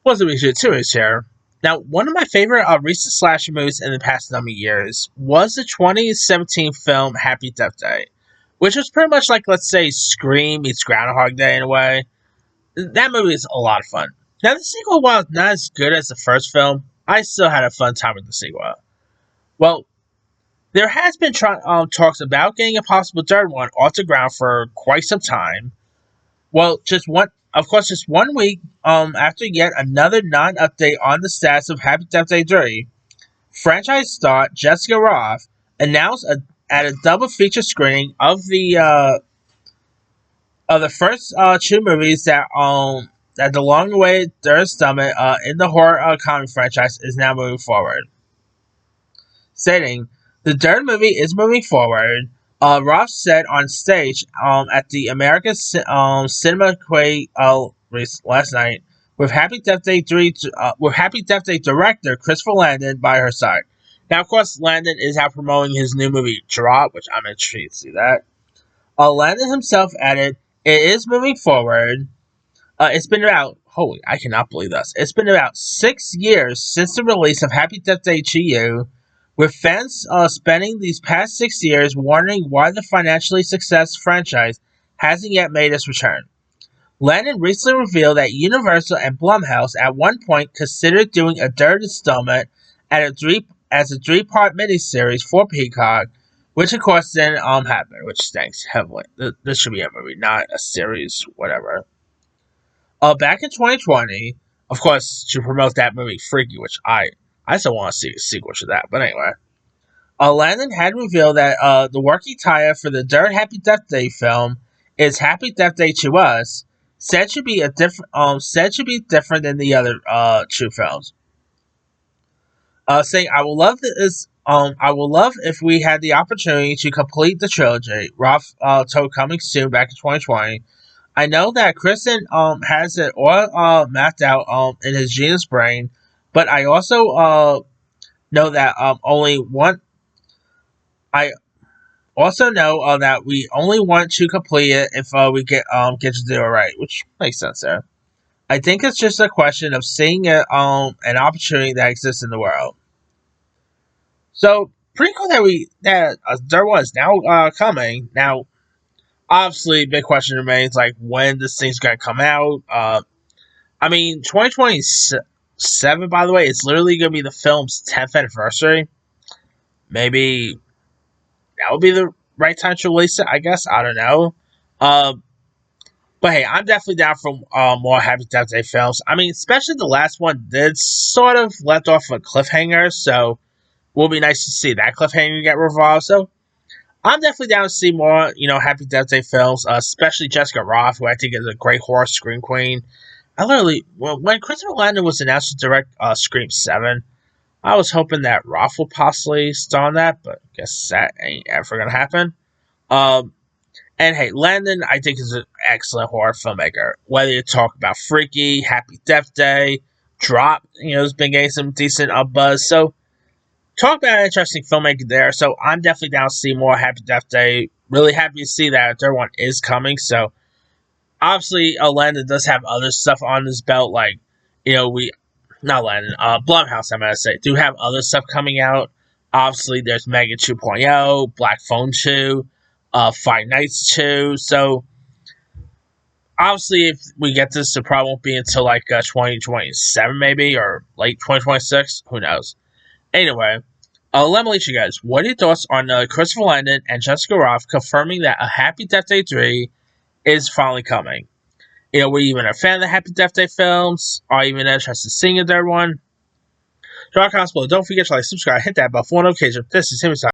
What's up, issue 2 is here. Now, one of my favorite recent slasher movies in the past number of years was the 2017 film Happy Death Day, which was pretty much like, let's say, Scream meets Groundhog Day in a way. That movie is a lot of fun. Now, the sequel, while not as good as the first film, I still had a fun time with the sequel. Well, there has been talks about getting a possible third one off the ground for quite some time. Well, just 1 week after yet another non-update on the status of Happy Death Day 3, franchise star Jessica Rothe announced at a double feature screening of the first two movies that the long-awaited third installment in the horror comedy franchise is now moving forward, stating the third movie is moving forward. Rothe said on stage at the American Cinema Quay last night with Happy Death Day 3 with Happy Death Day director Christopher Landon by her side. Now, of course, Landon is out promoting his new movie Drop, which I'm intrigued to see that. Landon himself added, "It is moving forward. It's been about I cannot believe this. It's been about 6 years since the release of Happy Death Day 2, with fans spending these past 6 years wondering why the financially successful franchise hasn't yet made its return." Landon recently revealed that Universal and Blumhouse at one point considered doing a third installment as a three-part miniseries for Peacock, which of course didn't happen, which stinks heavily. This should be a movie, not a series, whatever. Back in 2020, of course, to promote that movie Freaky, which I still want to see a sequel to that, but anyway. Landon had revealed that the working title for the third Happy Death Day film is Happy Death Day to Us, said to be different than the other two films. Saying, I would love if we had the opportunity to complete the trilogy, Rothe told Coming Soon back in 2020. I know that Kristen has it all mapped out in his genius brain, but I also know that I also know that we only want to complete it if we get to do it right, which makes sense there. I think it's just a question of seeing it an opportunity that exists in the world. So pretty cool that there was now coming. Now, obviously, big question remains like when this thing's gonna come out. 2027. By the way, it's literally gonna be the film's 10th anniversary. Maybe that would be the right time to release it. I guess I don't know. But hey, I'm definitely down for more Happy Death Day films. I mean, especially the last one did sort of left off a cliffhanger, so it will be nice to see that cliffhanger get revolved. So I'm definitely down to see more, Happy Death Day films, especially Jessica Rothe, who I think is a great horror scream queen. When Christopher Landon was announced to direct Scream 7, I was hoping that Rothe would possibly star on that, but I guess that ain't ever gonna happen. And hey, Landon, I think, is an excellent horror filmmaker. Whether you talk about Freaky, Happy Death Day, Drop, has been getting some decent buzz. So, talk about an interesting filmmaker there. So, I'm definitely down to see more Happy Death Day. Really happy to see that a third one is coming. So, obviously, Landon does have other stuff on his belt, like, not Landon, Blumhouse, I'm going to say, do have other stuff coming out. Obviously, there's Mega 2.0, Black Phone 2, Five Nights 2. So, obviously, if we get this, it probably won't be until like 2027 maybe, or late 2026. Who knows? Anyway, let me let you guys. What are your thoughts on Christopher Landon and Jessica Rothe confirming that a Happy Death Day 3 is finally coming? Were you even a fan of the Happy Death Day films? Are you even interested in seeing a third one? Drop comments below. Don't forget to like, subscribe, hit that bell for notification. This is Timmy.